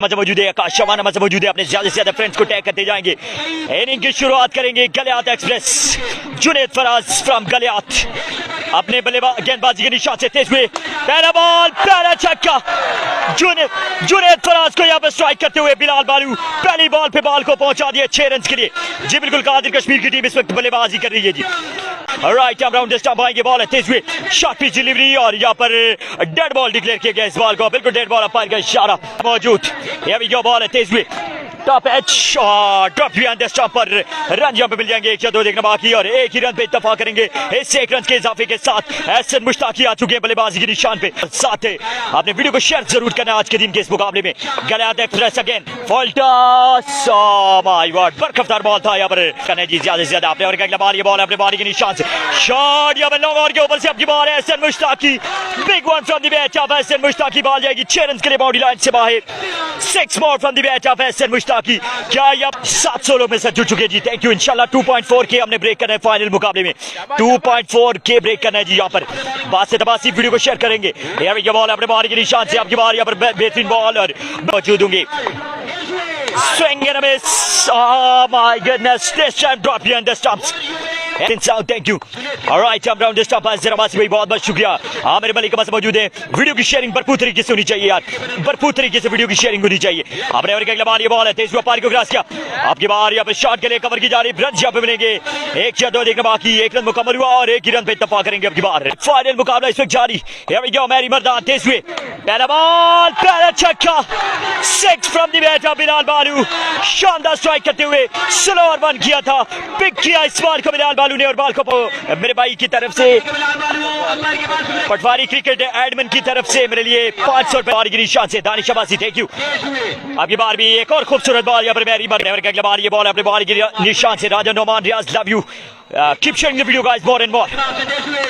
मौजूद है आकाश शवाना मौजूद है, अपने ज्यादा से ज्यादा फ्रेंड्स को टैग करते जाएंगे। इनिंग की शुरुआत करेंगे गलियात एक्सप्रेस। जुनेद फराज फ्रॉम गलियात अपने बल्लेबाज गेंदबाजी के निशान से तेज हुए, पहला बॉल पहला छक्का। जुनेद फराज को यहाँ पर स्ट्राइक करते हुए बिलाल बालू पहली बॉल पे बॉल को पहुंचा दिया 6 रन के लिए। जी बिल्कुल, कादिर कश्मीर की टीम इस वक्त बल्लेबाजी कर रही है जी। राइट आर्म राउंड स्टंप आएंगे, बॉल है तेज हुए, शॉर्ट पिच डिलीवरी और यहाँ पर डेड बॉल डिक्लेयर किया गया इस बॉल को। बिल्कुल डेड बॉल, अंपायर का इशारा मौजूद। Here we go, बॉल है तेज हुए, टॉप एच और ड्रॉप बिहाइंड द स्टंप पर रन यहाँ पे मिल जाएंगे। 1 या 2 देखना बाकी और एक ही रन पे इत्तेफाक करेंगे। इस 1 रन के इजाफे के साथ एहसन मुश्ताकी आ चुके हैं बल्लेबाजी के निशान पे। साथ आपने वीडियो को शेयर जरूर करना आज के दिन के इस मुकाबले में। Galiyat express again full toss, oh my god, बरकफ्तार बॉल था यहाँ पर करने जी ज्यादा से ज्यादा। आपने और अगला बार ये बॉल अपने बारी के निशान से शॉट यहाँ पर लॉन्ग ऑन के ऊपर से, अब की बॉल है Ehsan Mushtaqi, big one from the bat of Ehsan Mushtaqi. Ball जाएगी 6 रन के लिए बाउंड्री लाइन से बाहर। 6 more from the bat of Ehsan Mushtaqi. क्या आप 700 लोग में से जुड़ चुके जी, थैंक यू। इंशाल्लाह 2.4 के हमने ब्रेक करना है फाइनल मुकाबले में। 2.4 के ब्रेक करना है जी। यहाँ पर बात से तबासी वीडियो को शेयर करेंगे। ये बॉल अपने बारी के निशान से, आपकी बार यहाँ पर बेहतरीन बॉल और मौजूद होंगे। Swing and a miss. Oh my goodness. This time drop behind the stumps. Thank you. All right, I'm round the stump. भाई बहुत बहुत शुक्रिया। हाँ मेरे मलिक पास मौजूद है। वीडियो की शेयरिंग भरपूर तरीके से होनी चाहिए यार, भरपूर तरीके से वीडियो की शेयरिंग होनी चाहिए। आपने अगला बार ये बॉल है तेज पारी को क्रॉस किया, आपकी बार यहाँ पे शॉट के लिए कवर की जा रही, रन यहाँ पे मिलेंगे। 1 या 2 देखना बाकी, 1 रन मुकम्मल हुआ और 1 ही रन पे इत्तेफाक करेंगे। आपकी बार फाइनल मुकाबला इस वक्त जारी। मेरी मर्दान तेज हुए, पहला बॉल पहला छक्का। 6 from the bat of Bilal बालू, शानदार स्ट्राइक करते हुए स्लो वन किया था, पिक किया इस बॉल को बिलाल बालू ने और बॉल को मेरे भाई की तरफ से पटवारी क्रिकेट एडमिन की तरफ से मेरे लिए 500 रुपए की निशान से दानिश अब्बासी, थैंक यू। आपकी बार भी एक और खूबसूरत बॉल यहाँ पर मेरी अगला बार ये बॉल अपने बॉल की निशान से Raja Noman Riaz, love you, keep sharing the video guys more and more.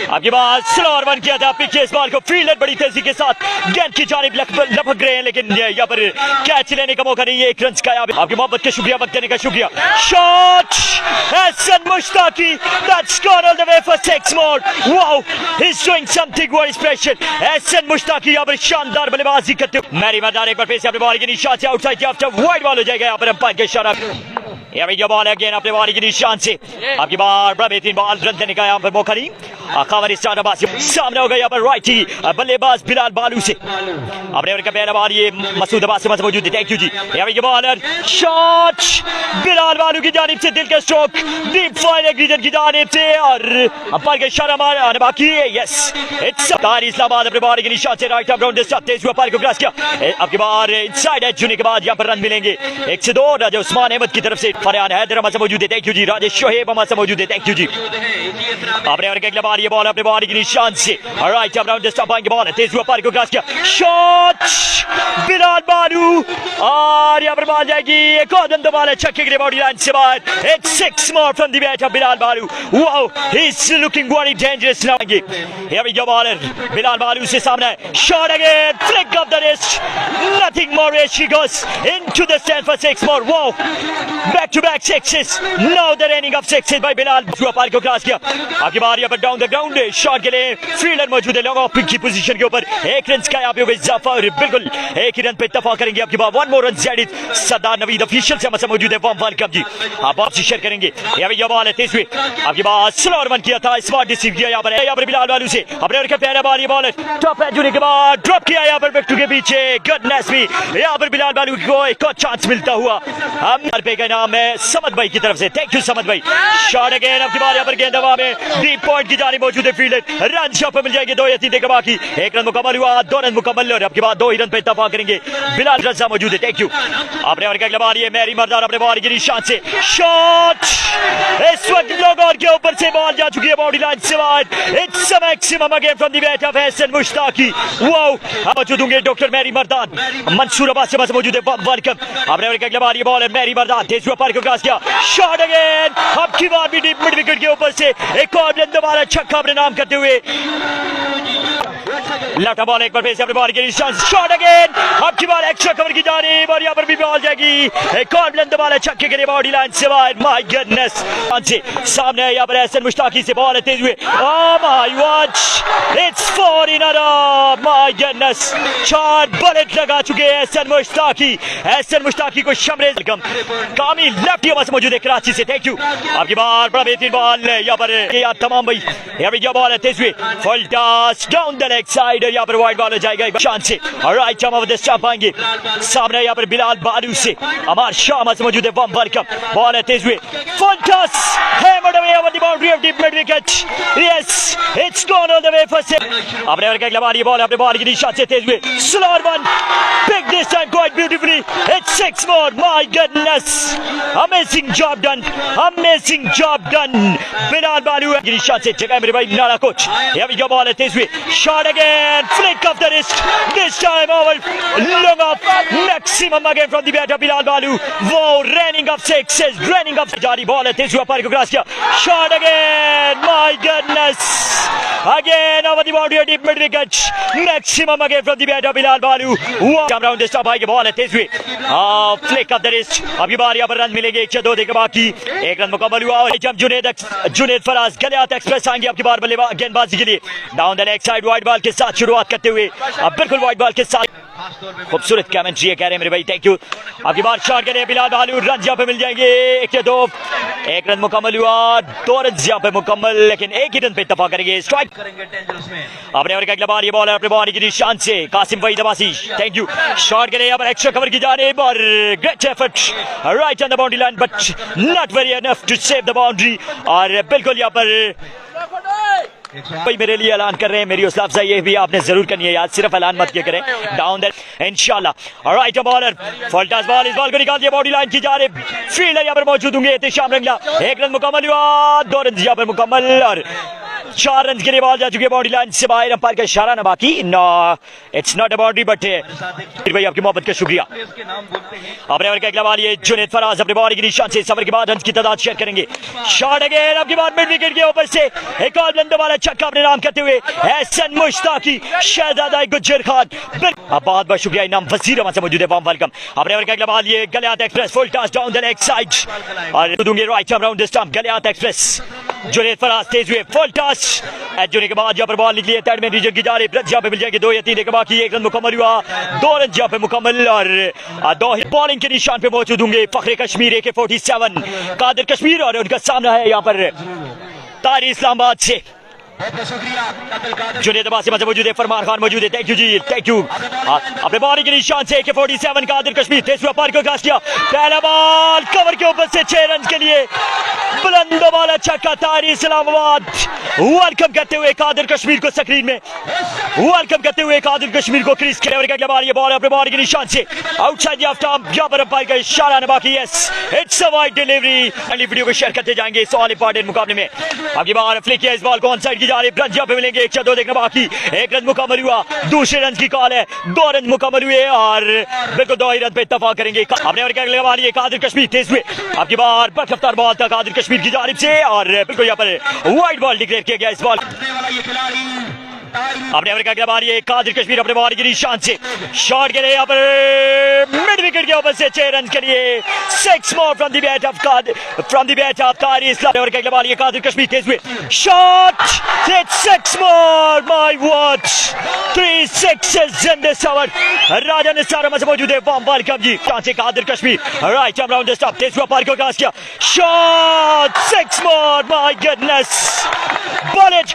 आपके बाद स्लो वन किया था, पिछले इस बॉल को फील्डर बड़ी तेजी के साथ गेंद की जानिब लपक रहे हैं, लेकिन यहाँ पर कैच लेने का मौका नहीं है। 1 रन का आपकी मोहब्बत का शुक्रिया, वक्त देने का शुक्रिया। Shot Ehsan Mushtaqi, that score all the way for 6 more. Wow, he is doing something very special. Ehsan Mushtaqi यहाँ पर शानदार बल्लेबाजी करते हुए मेरी मर्दान एक बार फिर से अपने बॉल के निशान से आउटसाइड के आफ्टर वाइड बॉल हो जाएगा यहाँ पर अंपायर के इशारा। ये बॉल अगेन अपने बारी के निशान से, आपकी बार बड़ा बेहतरीन बॉल, रन देने का यहाँ पर मौका नहीं। सामने हो गया यहाँ पर राइट ही बल्लेबाज बिलाल बालू से। अपने का पहला बार ये मसूद अब्बास से मौजूद है, थैंक यू जी। ये बॉलर शॉट बिलाल बालू की जानिब से, दिल का स्ट्रोक डीप फाइनल रीजन की जानिब से और अंपायर का इशारा आने बाकी है। यस, इट्स ताहरी इस्लामाबाद अपने बारी के निशान से राइट राउंड तेज हुआ, अंपायर को क्रॉस किया, आपकी बार इनसाइड एज होने के बाद यहाँ पर रन मिलेंगे। 1 से 2 राजा उस्मान अहमद की तरफ से, फरहान हैदर हमारे मौजूद है, थैंक यू जी। राजेश शोहेब हमारे मौजूद है, थैंक यू जी। आपने और अगला बार ये बॉल अपने बारी के निशान से राइट आर्म राउंड स्टंप आएंगे, बॉल तेज हुआ, पारी को क्रॉस किया, शॉट बिलाल बालू और यहाँ पर बॉल जाएगी। एक और रन दोबारा छक्के के लिए बाउंड्री लाइन से बाहर। It's 6 more from the bat of Bilal Balu. Wow, he is looking very dangerous now. Here we go, bowler Bilal Balu से सामने shot again, flick off the wrist, nothing more as she goes into the stand for 6 more. Wow, back to back sixes, now the running of sixes by Bilal. पारी को cross किया, आपकी बार यहाँ पर down the ground shot के लिए fielder मौजूद है लॉन्ग ऑफ की पोजीशन के ऊपर। 1 रन का यहाँ पे इजाफा और बिल्कुल 1 ही रन पे इत्तेफाक करेंगे। आपकी बार 1 मोर रन एडिड। सरदार नवीद ऑफिशियल से हमारे मौजूद है, वार्म वेलकम जी, आप आपसे शेयर करेंगे। ये बॉल है तेज हुए, आपकी बार स्लो वन किया था, स्मार्ट डिसीव किया यहाँ पर बिलाल बालू से। अपने और पहला बार ये बॉल टॉप एज होने के बाद ड्रॉप किया यहाँ पर विकेट के पीछे। गुडनेस मी, यहाँ पर बिलाल बालू को एक और चांस मिलता हुआ हम पे का नाम है समद भाई की तरफ से, थैंक यू समद भाई। शॉट अगेन, आपकी बार यहाँ पर गेंद हवा में डीप पॉइंट की जानी मौजूद है, फील्डर रन शॉट पे मिल जाएंगे। 2 या 3 देकर बाकी, 1 रन मुकम्मल हुआ, 2 रन मुकम्मल और आपके बाद 2 ही रन पे इत्तेफाक करेंगे। बिलाल रजा मौजूद है, थैंक यू। आपने और अगला बार ये मेरी मर्दान अपने बॉल की निशान से शॉट, इस वक्त लोगों के ऊपर से बॉल जा चुकी है बाउंड्री लाइन से बाहर। It's a maximum again from the bat of Ehsan Mushtaqi. Wow, मौजूद होंगे डॉक्टर मेरी मर्दान, मंसूर अब्बास से मौजूद है, वेलकम। आपने और अगला बार ये बॉल है मेरी मर्दान, तेज हुआ, पारी को क्रॉस किया, शॉट अगेन, अब की बार भी डीप मिड विकेट के ऊपर से एक और दोबारा छक्का अपने नाम करते हुए लेफ्ट बॉल एक बार फिर से अपने बॉल की शॉट अगेन, अब की बॉल एक्स्ट्रा कवर की जानिब और यहाँ पर भी बॉल जाएगी, एक और बुलंद बॉल है छक्के के लिए बॉडी लाइन से बाहर। माय गुडनेस, सामने है यहाँ पर एहसन मुश्ताकी से बॉल लेते हुए, oh my watch, it's 4 in a row, my goodness, 4 bullet लगा चुके हैं एहसन मुश्ताकी। एहसन मुश्ताकी को शमरे कामी लेफ्ट बस मौजूद है कराची से, थैंक यू। आपकी बार बड़ा बेहतरीन बॉल यहाँ पर तमाम भाई, यहाँ पर बॉल लेते हुए full toss down the leg side, यहाँ पर वाइड बॉल हो जाएगा एक शान से, right arm of the stump आएंगे सामने यहाँ पर बिलाल बालू से अमार शाह मौजूद है, वार्म वेलकम, बॉल लेते हुए full toss hammered away over the boundary of deep mid wicket, yes it's gone all the way for से। अपने ओवर का अगला बार ये बॉल अपने बॉल की निशान से तेज हुए, slower one, pick this time quite beautifully, it's 6 more, my goodness, amazing job done, amazing job done. Bilal Balu की निशान से जगह मेरे भाई नाला कोच, यहाँ भी बॉल लेते हुए shot again, flick off the wrist, this time over long off, maximum again from the batter Bilal Balu, wow, raining of sixes, raining of jari ball है तेज ऊपर को क्रॉस किया, shot again, my goodness, again over the boundary deep mid wicket, maximum again from the batter Bilal Balu, wow, jump round the stop आएगी ball है तेज हुई, flick of the wrist, अभी बार यहाँ पर रन मिलेंगे 1 से 2 देख बाकी, एक रन मुकम्मल हुआ और जब जुनेद फराज गलियात एक्सप्रेस आएंगे आपकी बार बल्लेबाज गेंदबाजी के लिए, down the leg side wide ball के साथ शुरुआत करते हुए, अब बिल्कुल वाइड बॉल के साथ, खूबसूरत कमेंट्री कह रहे हैं मेरे भाई, थैंक यू। आपकी बार शॉट के लिए बिलाल बालू, रन यहाँ पे मिल जाएंगे 1 से 2, एक रन मुकम्मल हुआ, 2 रन यहाँ पे मुकम्मल, लेकिन एक ही रन पे इत्तेफाक करेंगे, स्ट्राइक अपने ओवर का अगला बार ये बॉल है अपने बॉल की निशान से Qasim Waheed Abbasi, thank you, shot के लिए यहाँ पर एक्स्ट्रा कवर की जानिब और great effort right on the boundary line but not very enough to save the boundary, और बिल्कुल यहाँ पर भाई मेरे लिए ऐलान कर रहे हैं, मेरी हौसला अफजाई ये भी आपने जरूर करनी है यार, सिर्फ ऐलान मत किया करें, डाउन दैट इंशाल्लाह। Alright bowler full toss ball, इस बॉल को निकाल दिया बॉडी लाइन की जानिब, फील्डर यहाँ पर मौजूद होंगे एहतिशाम रंगला, 1 रन मुकम्मल हुआ, 2 रन यहाँ पर मुकम्मल और 4 रन के लिए बॉल जा चुकी है बाउंड्री लाइन से बाहर, अंपायर का इशारा ना बाकी, no it's not a boundary but भाई आपकी मोहब्बत का शुक्रिया। अपने ओवर का अगला बॉल ये जुनेद फराज अपने बॉल की निशान से सफर के बाद रन की तादाद शेयर करेंगे, शॉट अगेन आपकी बात मिड विकेट के ऊपर से एक और बुलंद वाला छक्का अपने नाम करते हुए एहसन मुश्ताकी, शहजादा गुज्जर खान, बहुत बहुत शुक्रिया इनाम वजीर से मौजूद है, वार्म वेलकम। अपने ओवर का अगला बॉल ये Galiyat express full toss down the leg side और दूंगे right arm round the stump, Galiyat express Junaid Faraz तेज हुए फुल टॉस एज होने के बाद यहाँ पर बॉल निकली है थर्ड में रीजन की जा रही, यहाँ पे मिल जाएंगे 2 या 3 के बाकी, 1 रन मुकम्मल हुआ, 2 रन यहाँ पे मुकम्मल और 2 बॉलिंग के निशान पे मौजूद होंगे फखरे कश्मीर AK-47 कादिर कश्मीर और उनका सामना है यहाँ पर ताहरी इस्लामाबाद से जुनेद अब्बासी मौजूद है, फरमान खान मौजूद है, thank you ji, thank you. अपने बॉलिंग के निशान से AK-47 कादिर कश्मीर तेज पार को क्रॉस किया, पहला बॉल कवर के ऊपर से 6 रन के लिए बुलंद वाला छक्का, ताहरी इस्लामाबाद वेलकम करते हुए कादिर कश्मीर को स्क्रीन में, वेलकम करते हुए कादिर कश्मीर को क्रीज के अगला बार ये बॉल अपने बॉल के निशान से आउटसाइड ऑफ स्टंप, यहाँ पर अंपायर का इशारा न बाकी, yes it's a wide delivery. अगली वीडियो को शेयर करते जाएंगे इस ऑल इंपॉर्टेंट मुकाबले में। अगली बार फ्लिक किया इस बॉल को ऑन साइड की जा रही, रन यहाँ पे मिलेंगे 1 से 2 देखना बाकी, 1 रन मुकम्मल हुआ, दूसरे रन की कॉल है, 2 रन मुकम्मल हुए और बिल्कुल 2 ही रन पे इत्तेफाक करेंगे। अपने ओवर के अगले बार ये कादिर कश्मीर तेज हुए, आपकी बार बरखफ्तार बॉल था कादिर कश्मीर की जानिब से और बिल्कुल यहाँ पर वाइड बॉल डिक्लेयर किया गया इस बॉल। अपने ओवर का अगला बार ये कादिर कश्मीर अपने बॉल की निशान से शॉट के लिए यहाँ पर मिड विकेट के ऊपर से 6 रन के लिए 6 more from the bat of tahari Islam. Over का अगला बार ये कादिर कश्मीर तेज हुए, shot, it's 6 more, my watch, 3 sixes in this over। Raja Nisar मौजूद है, वार्म वेलकम जी, chance Qadir Kashmir right arm round the stump, तेज हुआ पार को क्रॉस किया, shot, 6 more, my goodness, bullet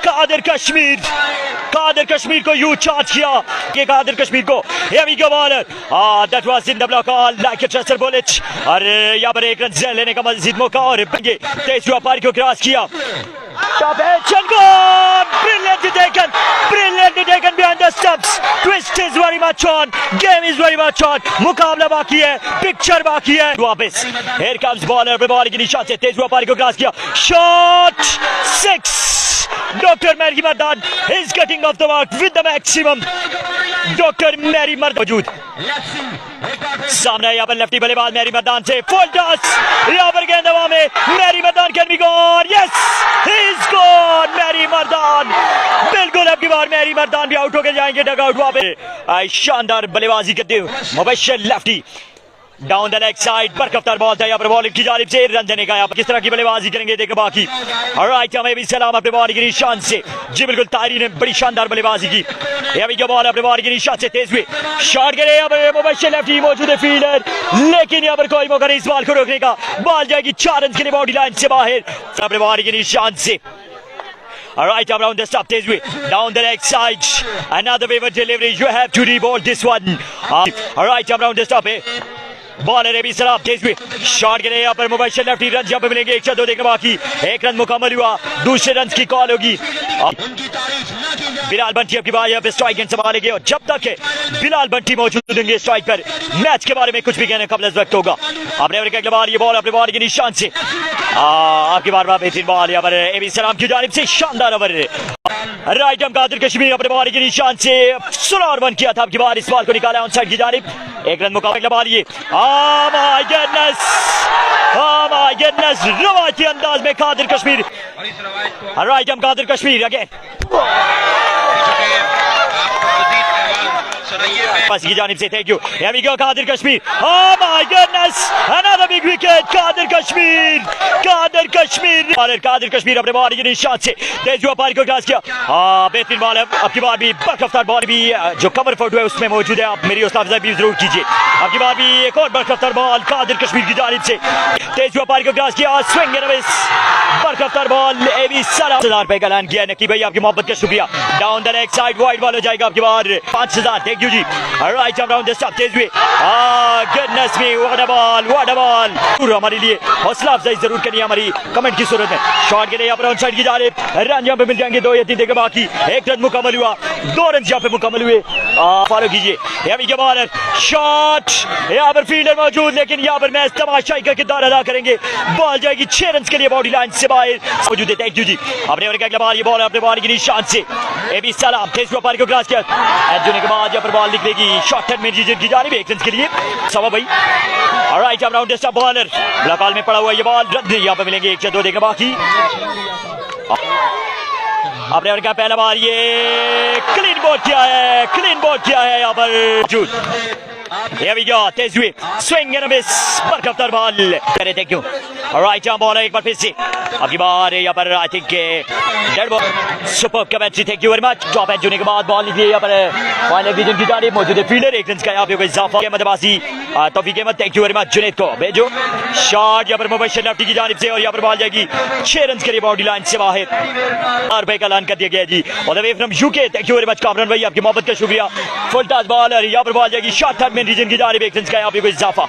Qadir Kashmir को यू चार्ज किया, ये कादिर कश्मीर को here we go bowler, that was in the block all like a tracer bullet और यहाँ पर 1 रन लेने का मजीद मौका और तेज हुआ पार को क्रॉस किया, brilliantly taken behind the stumps, twist is very much on, game is very much on, मुकाबला बाकी है, पिक्चर बाकी है, वापस here comes bowler पे बॉल की निशान से तेज हुआ पार को क्रॉस किया, shot, 6, Dr. Merhi Madan is getting off the mark with the maximum doctor मैरी मर्द मौजूद सामने यहाँ पर लेफ्टी बल्लेबाज मैरी मर्दान से फुल टॉस, यहाँ पर गेंद हवा में, मैरी मर्दान can be gone, yes he is gone, मैरी मर्दान बिल्कुल अब की बार मैरी मर्दान भी आउट होकर जाएंगे डग आउट वहां पे। शानदार बल्लेबाजी करते हुए Mubashir lefty down the leg side पर कफ्तार बॉल था यहाँ पर बॉलिंग की जानिब से रन देने का, यहाँ पर किस तरह की बल्लेबाजी करेंगे देखें बाकी। ऑलराइट हमें भी सलाम अपने बॉलिंग की निशान से, जी बिल्कुल ताहरी ने बड़ी शानदार बल्लेबाजी की। यहाँ भी क्या बॉल अपने बॉलिंग की निशान से तेज हुए शॉट करे, यहाँ पर मुबशर लेफ्टी मौजूद है फील्डर, लेकिन यहाँ पर कोई मौका नहीं इस बॉल को रोकने का, बॉल जाएगी 4 रन के लिए बाउंड्री लाइन से बाहर अपने बॉलिंग की निशान से। Alright, around the stop, this way, down the leg side, another waiver delivery, you have to rebound this one. Alright, around the stop, bowler है भी सलाम तेज हुए शॉट गिरे यहाँ पर मुबशर लेफ्टी, रन यहाँ पे मिलेंगे 1-2 देखने बाकी, 1 रन मुकम्मल हुआ, दूसरे रन की कॉल होगी। बिलाल बंटी अब की बार यहाँ पे स्ट्राइक एंड संभालेंगे और जब तक है बिलाल बंटी मौजूद होंगे स्ट्राइक पर, मैच के बारे में कुछ भी कहने कबल वक्त होगा। अपने ओवर के बार ये बॉल अपने बॉल के निशान से आपकी बार बेहतरीन बॉल यहाँ पर एबी सलाम की जानिब से, शानदार ओवर राइट हम कादिर कश्मीर अपने बॉल के निशान से 16 रन किया था, आपकी बार इस बॉल को निकाला ऑन साइड की जानिब, 1 रन मुकाबला बॉल ये माय गुडनेस रवायती अंदाज में कादिर कश्मीर। राइट हम कादिर कश्मीर अगेन की जानिब से, thank you Qadir Kashmir, oh my goodness another big wicket, Qadir Kashmir Qadir Kashmir अपने बॉल के निशान से तेज हुआ पारी को क्रॉस किया, बेहतरीन बॉल है अब की बार भी, बरकफ्तार बॉल भी जो कवर फोटो है उसमें मौजूद है, आप मेरी उस्ताद भी जरूर कीजिए। अब की बार भी एक और बरकफ्तार बॉल कादिर कश्मीर की जानिब से तेज हुआ पारी को क्रॉस किया, स्विंग एंड मिस, बरकफ्तार बॉल एबी सलाम 5000 रुपए का ऐलान किया नकी भाई, आपकी मोहब्बत का शुक्रिया। Down the leg side wide ball हो जाएगा आपकी बार 5000, thank you ji. Alright, around the stop, तेज हुए, goodness me, what a ball, हमारे लिए हौसला अफजाई जरूर करनी है हमारी कमेंट की सूरत में। शॉट के लिए यहाँ पर ऑन साइड की जानिब, रन यहाँ पे मिल जाएंगे 2 या 3 देखे बाकी, 1 रन मुकम्मल हुआ, 2 रन यहाँ पे मुकम्मल हुए, फॉलो कीजिए। यहाँ के बॉलर शॉट, यहाँ पर फील्डर मौजूद, लेकिन यहाँ पर मैच तमाशाई का किरदार अदा करेंगे, बॉल जाएगी 6 रन के लिए बाउंड्री लाइन से बाहर मौजूद है, थैंक यू जी। अपने ओवर का अगला बॉल, ये बॉल अपने बॉल की निशान से एबी सलाम तेज हुआ पारी को क्रॉस किया, एज होने के बाद यहाँ पर बॉल निकलेगी शॉर्ट टर्न में जीजन की जानिब 1 रन के लिए सवा भाई। ऑलराइट अब राउंड स्टॉप बॉलर ब्लॉक में पड़ा हुआ ये बॉल रन यहाँ पे मिलेंगे 1-2 देखने बाकी। अपने ओवर का पहला बॉल ये क्लीन बॉल किया है यहाँ पर Here we go, तेज हुए स्विंग एंड मिस पर कफ्तार बॉल करे, थैंक यू। ऑलराइट यहाँ बॉल है एक बार फिर से, अगली बार यहाँ पर I think dead ball, super commentary, thank you very much. Top edge होने के बाद बॉल निकली यहाँ पर फाइनल रीजन की जानिब, मौजूद है फील्डर, 1 रन का यहाँ पे इजाफा, मदबासी Taufeeq Ahmed, thank you very much. Junaid को भेजो शॉट यहाँ पर मुबशर लेफ्टी की जानिब से और यहाँ पर बॉल जाएगी 6 रन के लिए बाउंड्री लाइन से बाहर, रुपए का ऐलान कर दिया गया जी। All the way from UK, thank you very much Kamran भाई, आपकी मोहब्बत का शुक्रिया। फुल टॉस बॉलर यहाँ पर बॉल जाएगी शॉर्ट टर्न में रीजन की जानिब, 1 रन का यहाँ पे कोई इजाफा।